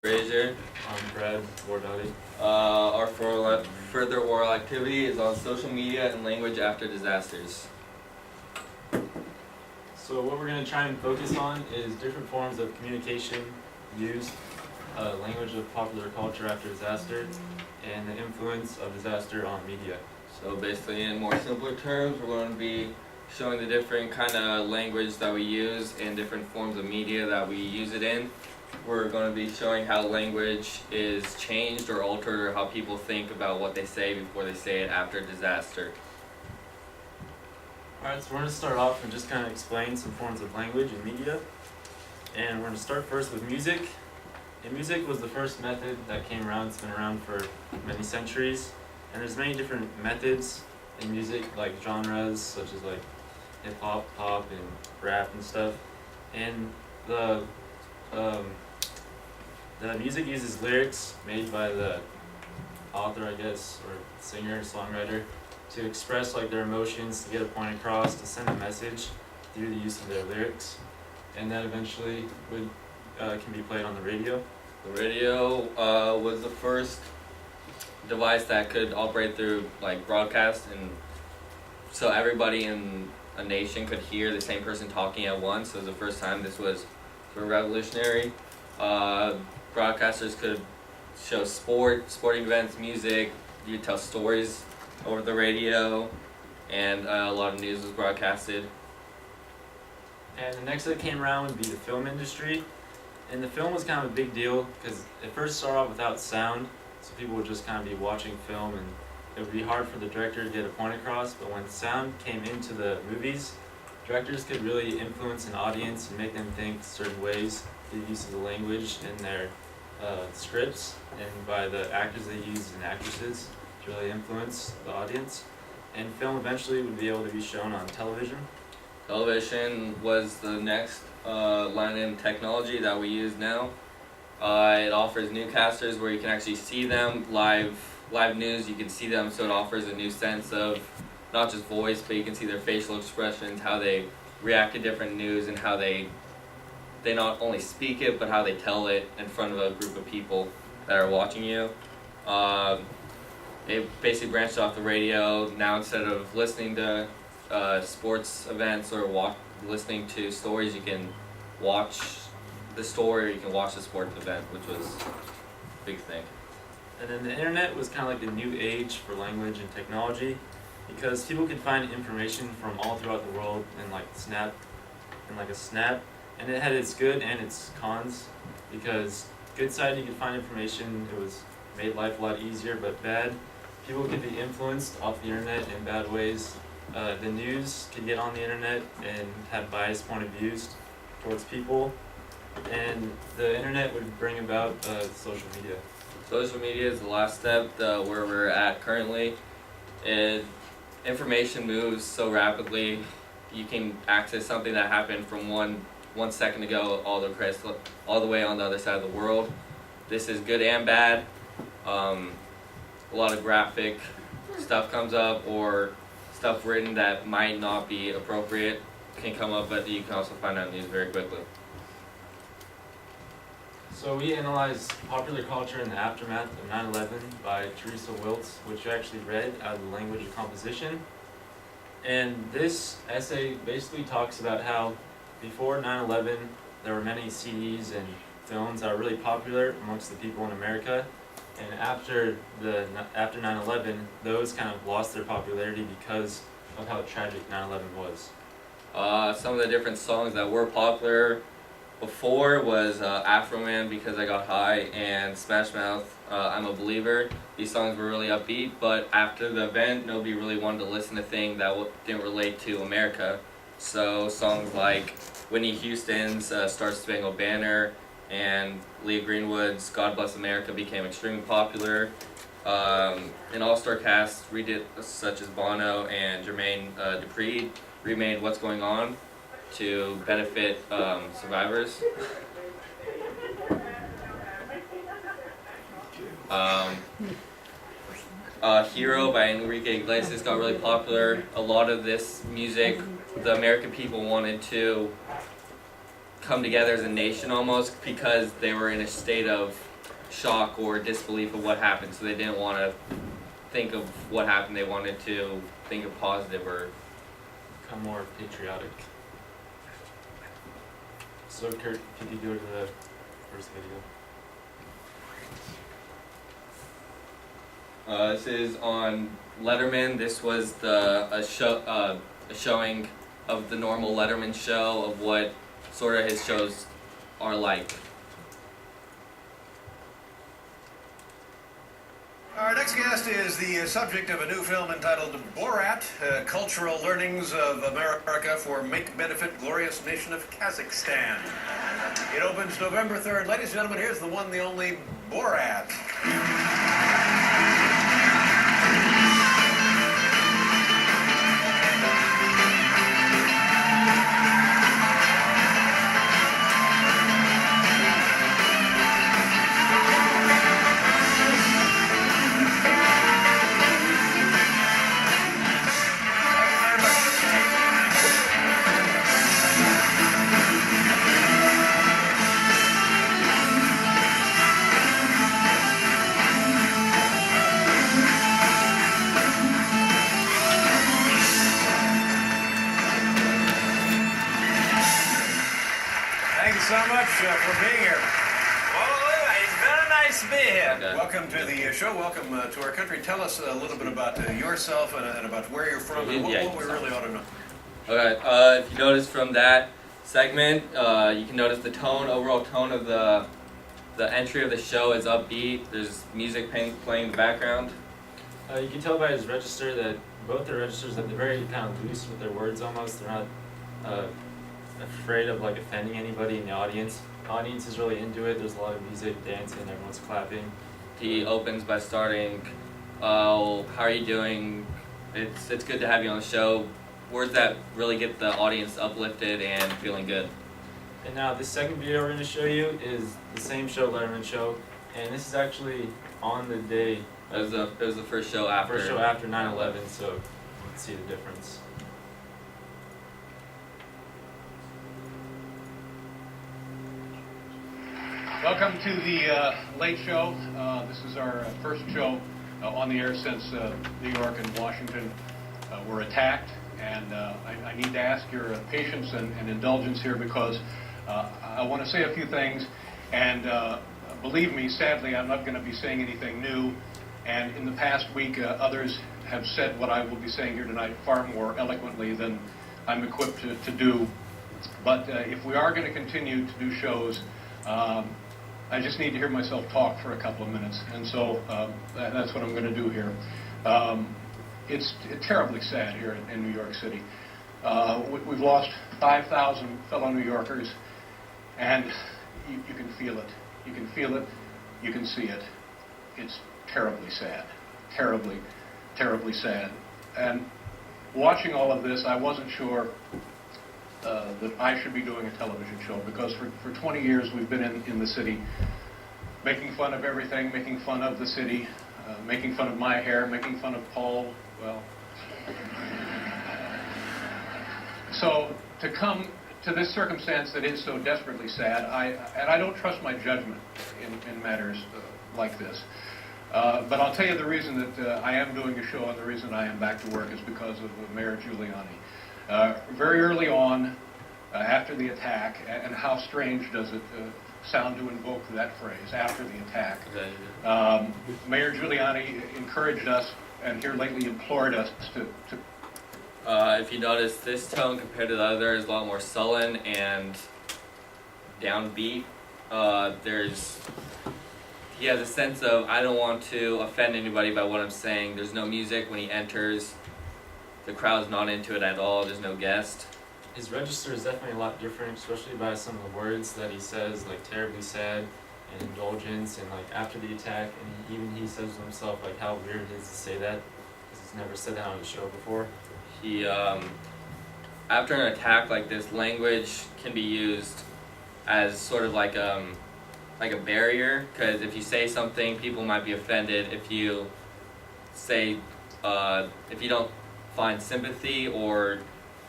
Fraser. I'm Brad Wardati. Our further oral activity is on social media and language after disasters. So what we're going to try and focus on is different forms of communication used, language of popular culture after disaster, and the influence of disaster on media. So basically, in more simpler terms, we're going to be showing the different kind of language that we use and different forms of media that we use it in. We're going to be showing how language is changed or altered, or how people think about what they say before they say it after disaster. Alright, so we're going to start off and just kind of explain some forms of language and media. And we're going to start first with music. And music was the first method that came around. It's been around for many centuries. And there's many different methods in music, like genres, such as like hip-hop, pop, and rap and stuff. And the music uses lyrics made by the author, I guess, or singer, songwriter, to express like their emotions, to get a point across, to send a message through the use of their lyrics, and that eventually can be played on the radio. The radio was the first device that could operate through like broadcast, and so everybody in a nation could hear the same person talking at once. So it was the first time. This was sort of revolutionary. Broadcasters could show sporting events, music. You could tell stories over the radio, and a lot of news was broadcasted. And the next that came around would be the film industry. And the film was kind of a big deal because it first started off without sound, so people would just kind of be watching film, and it would be hard for the director to get a point across. But when sound came into the movies, directors could really influence an audience and make them think certain ways through the use of the language in their scripts, and by the actors they used and actresses to really influence the audience. And film eventually would be able to be shown on television. Television was the next line in technology that we use now. It offers newscasters where you can actually see them live news. You can see them, so it offers a new sense of not just voice, but you can see their facial expressions, how they react to different news, and how they not only speak it, but how they tell it in front of a group of people that are watching you. It basically branched off the radio. Now instead of listening to sports events or listening to stories, you can watch the story, or you can watch the sports event, which was a big thing. And then the internet was kind of like the new age for language and technology, because people could find information from all throughout the world in like a snap. And it had its good and its cons, because good side, you could find information, it was made life a lot easier, but bad, people could be influenced off the internet in bad ways. The news could get on the internet and have biased point of views towards people, and the internet would bring about social media. Social media is the last step, where we're at currently. Information moves so rapidly. You can access something that happened from one second ago all the way on the other side of the world. This is good and bad. A lot of graphic stuff comes up, or stuff written that might not be appropriate can come up, but you can also find out news very quickly. So we analyzed popular culture in the aftermath of 9/11 by Teresa Wiltz, which you actually read out of the Language of Composition. And this essay basically talks about how before 9/11 there were many CDs and films that were really popular amongst the people in America, and after 9/11 those kind of lost their popularity because of how tragic 9/11 was. Some of the different songs that were popular before was Afro Man, Because I Got High, and Smash Mouth, I'm a Believer. These songs were really upbeat, but after the event nobody really wanted to listen to things that didn't relate to America. So songs like Whitney Houston's Star Spangled Banner and Leah Greenwood's God Bless America became extremely popular. An all-star cast such as Bono and Jermaine Dupri remade What's Going On to benefit survivors. Hero by Enrique Iglesias got really popular. A lot of this music, the American people wanted to come together as a nation almost because they were in a state of shock or disbelief of what happened, so they didn't want to think of what happened. They wanted to think of positive or become more patriotic. So Kurt, if you could go to the first video. This is on Letterman. This was a showing of the normal Letterman show of what sort of his shows are like. Our next guest is the subject of a new film entitled Borat, Cultural Learnings of America for Make Benefit Glorious Nation of Kazakhstan. It opens November 3rd. Ladies and gentlemen, here's the one, the only Borat. Thank you so much for being here. Well, it's very nice to be here. Okay. Welcome to the show. Welcome to our country. Tell us a little bit about yourself and about where you're from and what we really ought to know. Okay, if you notice from that segment, you can notice the tone, overall tone of the entry of the show is upbeat. There's music playing in the background. You can tell by his register that both their registers that they're very kind of loose with their words almost. They're not afraid of like offending anybody in the audience. The audience is really into it. There's a lot of music, dancing, everyone's clapping. He opens by starting, how are you doing? It's good to have you on the show. Words that really get the audience uplifted and feeling good. And now this second video we're going to show you is the same show, Letterman Show, and this is actually on the day. It was the first show after. First show after 9/11, so you can see the difference. Welcome to the Late Show. This is our first show on the air since New York and Washington were attacked. And I need to ask your patience and indulgence here because I want to say a few things. And believe me, sadly, I'm not going to be saying anything new. And in the past week, others have said what I will be saying here tonight far more eloquently than I'm equipped to do. But if we are going to continue to do shows, I just need to hear myself talk for a couple of minutes, and so that's what I'm going to do here. It's terribly sad here in New York City. We've lost 5,000 fellow New Yorkers, and you can feel it. You can feel it. You can see it. It's terribly sad. Terribly, terribly sad. And watching all of this, I wasn't sure that I should be doing a television show because for 20 years we've been in the city making fun of everything, making fun of the city, making fun of my hair, making fun of Paul. Well, so to come to this circumstance that is so desperately sad, I don't trust my judgment in matters like this. But I'll tell you the reason that I am doing a show and the reason I am back to work is because of Mayor Giuliani. Very early on, after the attack, and how strange does it sound to invoke that phrase, after the attack, Mayor Giuliani encouraged us, and here lately implored us to if you notice, this tone compared to the other is a lot more sullen and downbeat. He has a sense of, I don't want to offend anybody by what I'm saying. There's no music when he enters. The crowd's not into it at all. There's no guest. His register is definitely a lot different, especially by some of the words that he says, like terribly sad and indulgence, and like after the attack, and even he says to himself like how weird it is to say that, because he's never said that on the show before. He, after an attack like this, language can be used as sort of like a barrier, because if you say something, people might be offended. If you say, if you don't find sympathy or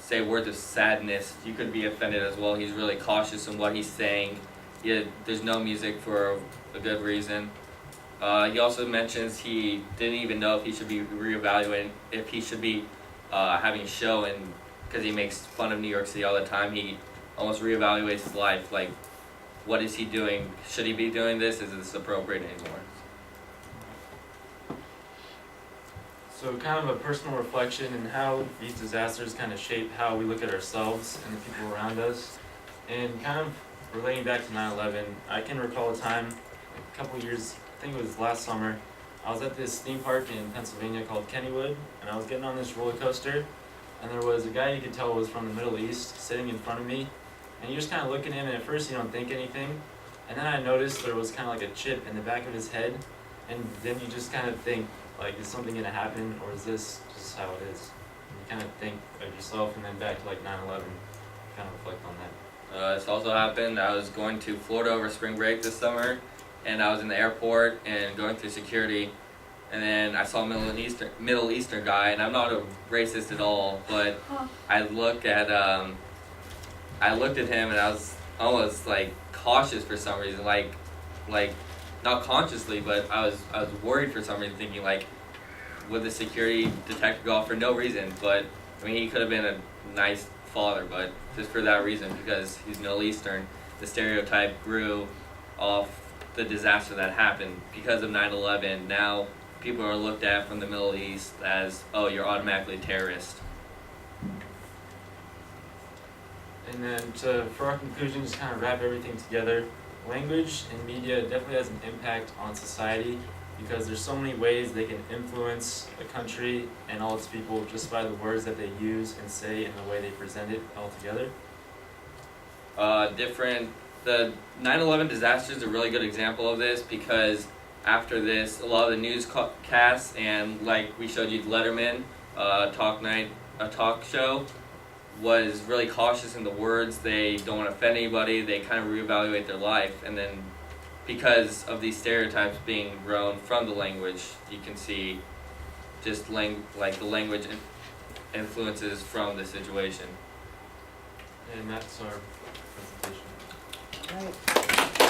say words of sadness, you could be offended as well. He's really cautious in what he's saying. There's no music for a good reason. He also mentions he didn't even know if he should be reevaluating, if he should be having a show, and because he makes fun of New York City all the time, he almost reevaluates his life. Like, what is he doing? Should he be doing this? Is this appropriate anymore? So kind of a personal reflection and how these disasters kind of shape how we look at ourselves and the people around us. And kind of relating back to 9/11, I can recall a time, a couple years, I think it was last summer, I was at this theme park in Pennsylvania called Kennywood, and I was getting on this roller coaster, and there was a guy you could tell was from the Middle East sitting in front of me, and you just kind of look at him, and at first you don't think anything, and then I noticed there was kind of like a chip in the back of his head, and then you just kind of think, like, is something going to happen, or is this just how it is? And you kind of think of yourself, and then back to like 9/11, kind of reflect on that. This also happened. I was going to Florida over spring break this summer, and I was in the airport and going through security, and then I saw a Middle Eastern guy, and I'm not a racist at all, but I looked at him, and I was almost like cautious for some reason, like not consciously, but I was worried for some reason, thinking like, would the security detector go off for no reason? But I mean, he could have been a nice father, but just for that reason, because he's Middle Eastern, the stereotype grew off the disaster that happened because of 9/11. Now people are looked at from the Middle East as, oh, you're automatically a terrorist. And then for our conclusion, just kind of wrap everything together. Language and media definitely has an impact on society because there's so many ways they can influence a country and all its people just by the words that they use and say and the way they present it all together. The 9/11 disaster is a really good example of this because after this, a lot of the newscasts and like we showed you Letterman, a talk show, was really cautious in the words. They don't want to offend anybody. They kind of reevaluate their life, and then because of these stereotypes being grown from the language, you can see just the language influences from the situation. And that's our presentation. Right.